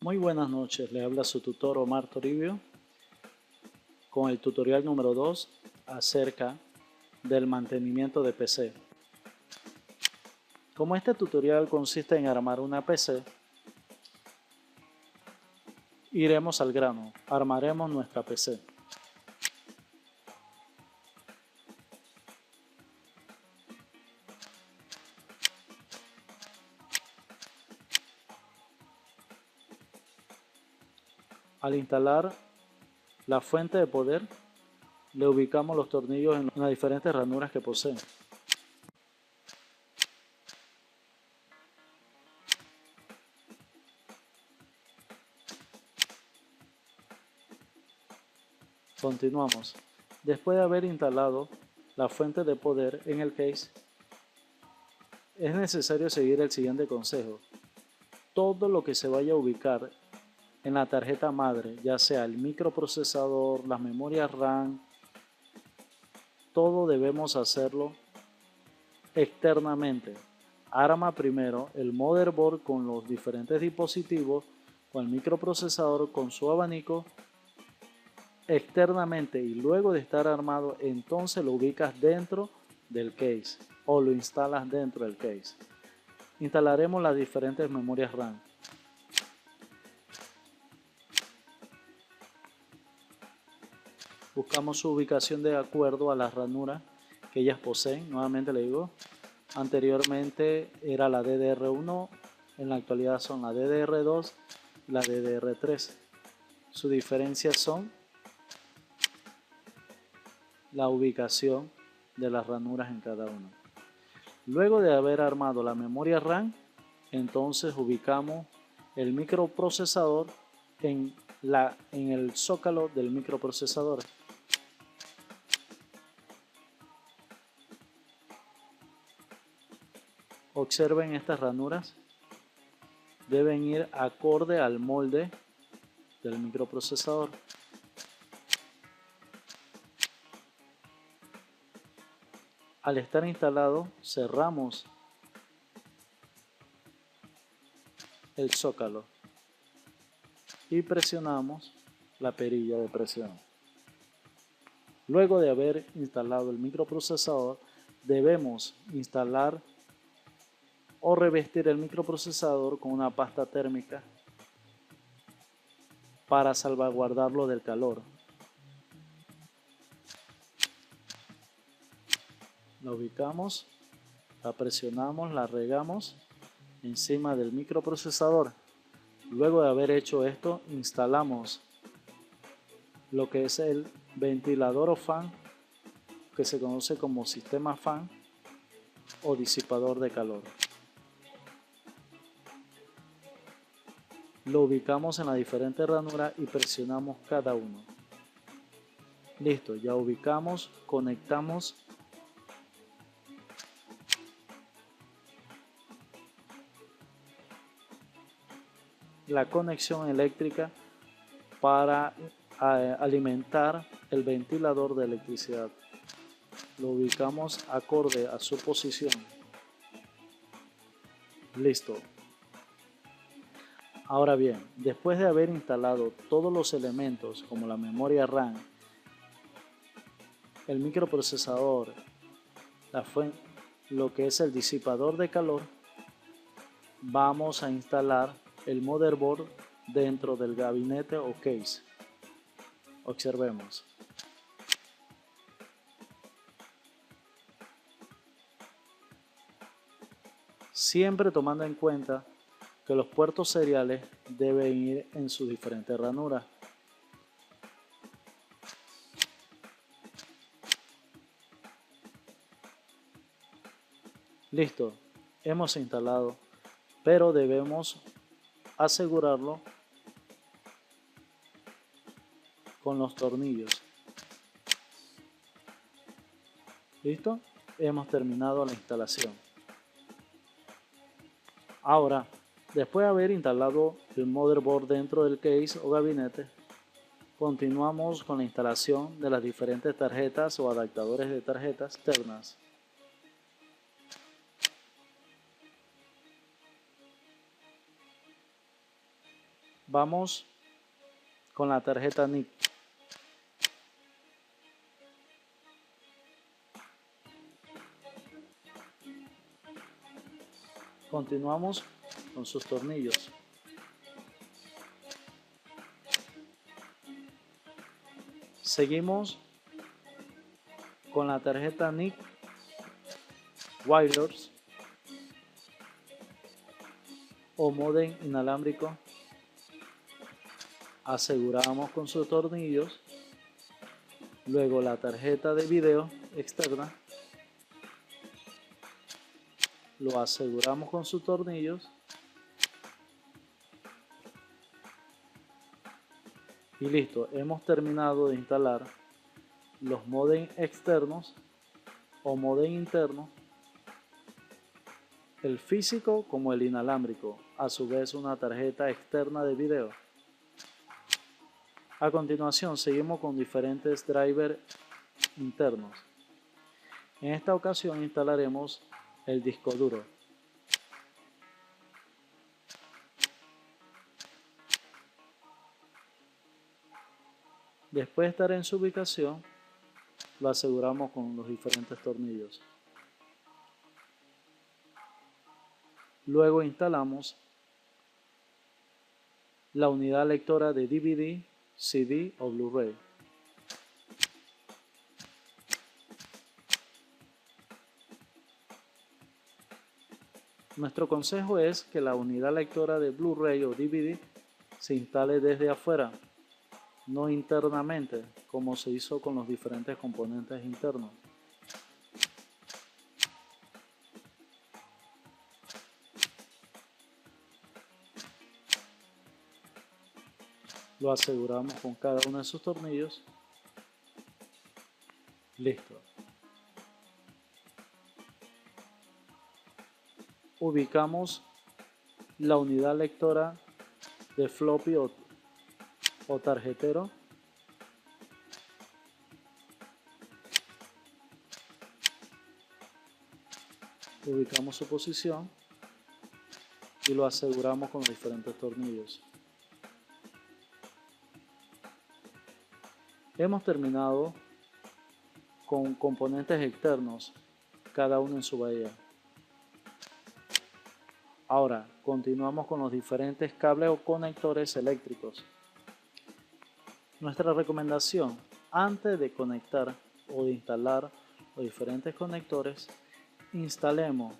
Muy buenas noches, le habla su tutor Omar Toribio con el tutorial número 2 acerca del mantenimiento de PC. Como este tutorial consiste en armar una PC, iremos al grano, armaremos nuestra PC. Al instalar la fuente de poder, le ubicamos los tornillos en las diferentes ranuras que poseen. Continuamos. Después de haber instalado la fuente de poder en el case, es necesario seguir el siguiente consejo. Todo lo que se vaya a ubicar en la tarjeta madre, ya sea el microprocesador, las memorias RAM, todo debemos hacerlo externamente. Arma primero el motherboard con los diferentes dispositivos, con el microprocesador, con su abanico externamente, y luego de estar armado entonces lo ubicas dentro del case o lo instalas dentro del case. Instalaremos las diferentes memorias RAM. Buscamos su ubicación de acuerdo a las ranuras que ellas poseen. Nuevamente le digo, anteriormente era la DDR1, en la actualidad son la DDR2 y la DDR3. Sus diferencias son la ubicación de las ranuras en cada una. Luego de haber armado la memoria RAM, entonces ubicamos el microprocesador en el zócalo del microprocesador. Observen estas ranuras, deben ir acorde al molde del microprocesador. Al estar instalado, cerramos el zócalo y presionamos la perilla de presión. Luego de haber instalado el microprocesador, debemos instalar o revestir el microprocesador con una pasta térmica para salvaguardarlo del calor. La ubicamos, la presionamos, la regamos encima del microprocesador. Luego de haber hecho esto, instalamos lo que es el ventilador o fan, que se conoce como sistema fan o disipador de calor. Lo ubicamos en las diferentes ranuras y presionamos cada uno. Listo, ya ubicamos, conectamos la conexión eléctrica para alimentar el ventilador de electricidad. Lo ubicamos acorde a su posición. Listo. Ahora bien, después de haber instalado todos los elementos como la memoria RAM, el microprocesador, lo que es el disipador de calor, vamos a instalar el motherboard dentro del gabinete o case. Observemos. Siempre tomando en cuenta que los puertos seriales deben ir en sus diferentes ranuras. Listo, hemos instalado, pero debemos asegurarlo con los tornillos. Listo, hemos terminado la instalación. Ahora, después de haber instalado el motherboard dentro del case o gabinete, continuamos con la instalación de las diferentes tarjetas o adaptadores de tarjetas externas. Vamos con la tarjeta NIC. Continuamos con sus tornillos. Seguimos con la tarjeta NIC wireless o modem inalámbrico. Aseguramos con sus tornillos. Luego la tarjeta de video externa. Lo aseguramos con sus tornillos. Y listo, hemos terminado de instalar los modem externos o modem interno, el físico como el inalámbrico, a su vez una tarjeta externa de video. A continuación seguimos con diferentes drivers internos. En esta ocasión instalaremos el disco duro. Después de estar en su ubicación, lo aseguramos con los diferentes tornillos. Luego instalamos la unidad lectora de DVD, CD o Blu-ray. Nuestro consejo es que la unidad lectora de Blu-ray o DVD se instale desde afuera, no internamente, como se hizo con los diferentes componentes internos. Lo aseguramos con cada uno de sus tornillos. Listo. Ubicamos la unidad lectora de floppy o tarjetero. Ubicamos su posición y lo aseguramos con los diferentes tornillos. Hemos terminado con componentes externos, cada uno en su bahía. Ahora, continuamos con los diferentes cables o conectores eléctricos. Nuestra recomendación, antes de conectar o de instalar los diferentes conectores, instalemos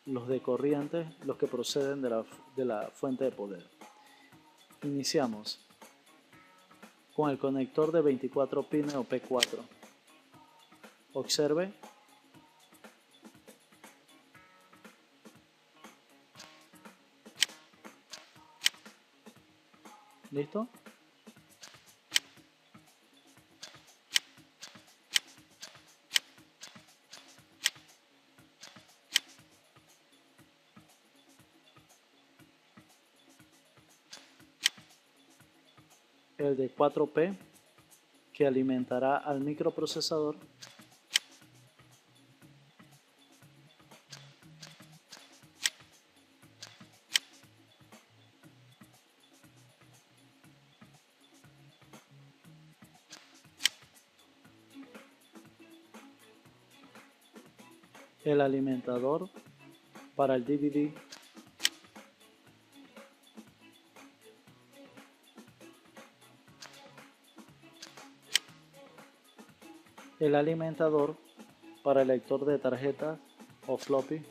los de corriente, los que proceden de la fuente de poder. Iniciamos con el conector de 24 pines o P4. Observe. ¿Listo? El de 4P que alimentará al microprocesador. El alimentador para el DVD. El alimentador para el lector de tarjeta o floppy.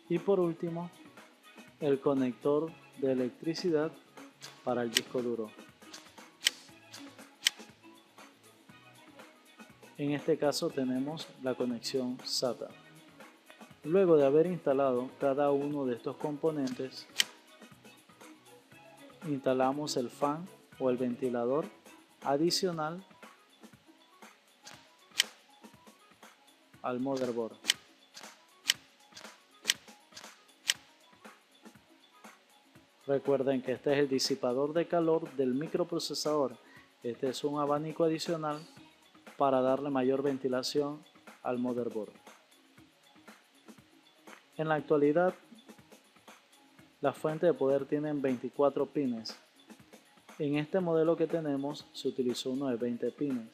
Y por último, el conector de electricidad para el disco duro. En este caso tenemos la conexión SATA. Luego de haber instalado cada uno de estos componentes, instalamos el fan o el ventilador adicional al motherboard. Recuerden que este es el disipador de calor del microprocesador. Este es un abanico adicional para darle mayor ventilación al motherboard. En la actualidad, las fuentes de poder tienen 24 pines. En este modelo que tenemos se utilizó uno de 20 pines.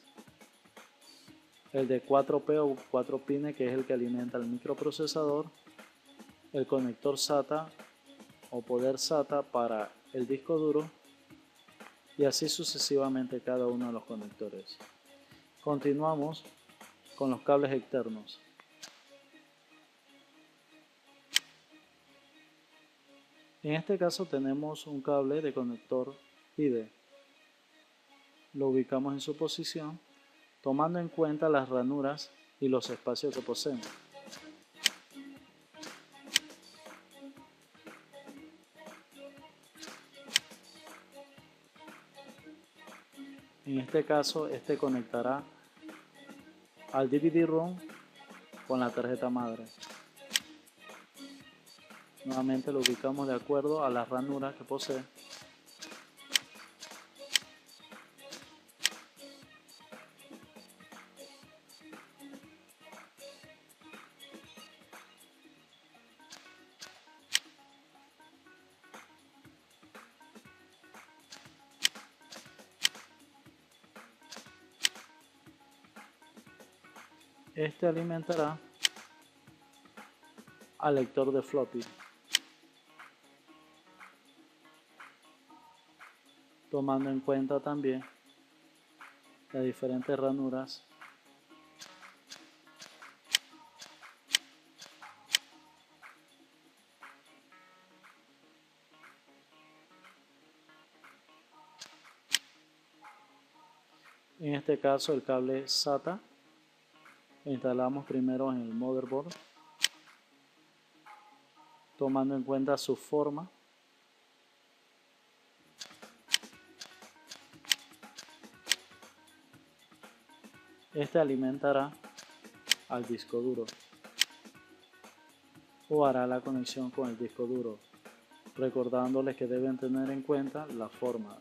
El de 4P o 4 pines, que es el que alimenta el microprocesador, el conector SATA o poder SATA para el disco duro y así sucesivamente cada uno de los conectores. Continuamos con los cables externos. En este caso tenemos un cable de conector IDE. Lo ubicamos en su posición, tomando en cuenta las ranuras y los espacios que poseen. En este caso, este conectará al DVD-ROM con la tarjeta madre. Nuevamente lo ubicamos de acuerdo a las ranuras que posee. Este alimentará al lector de floppy, tomando en cuenta también las diferentes ranuras . En este caso el cable SATA lo instalamos primero en el motherboard, tomando en cuenta su forma . Este alimentará al disco duro o hará la conexión con el disco duro, recordándoles que deben tener en cuenta la forma.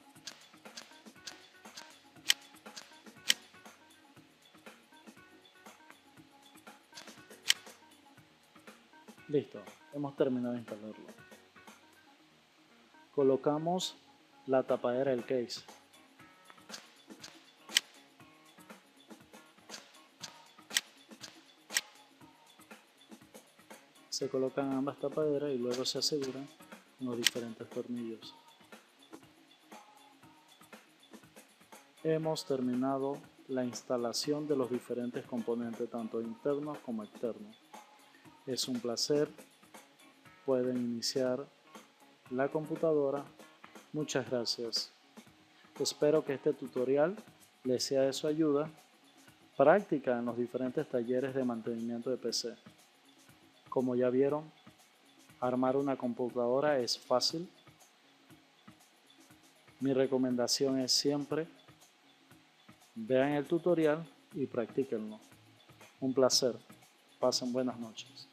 Listo, hemos terminado de instalarlo. Colocamos la tapadera del case. Se colocan ambas tapaderas y luego se aseguran con los diferentes tornillos. Hemos terminado la instalación de los diferentes componentes, tanto internos como externos. Es un placer. Pueden iniciar la computadora. Muchas gracias. Espero que este tutorial les sea de su ayuda. Práctica en los diferentes talleres de mantenimiento de PC. Como ya vieron, armar una computadora es fácil. Mi recomendación es siempre vean el tutorial y practíquenlo. Un placer. Pasen buenas noches.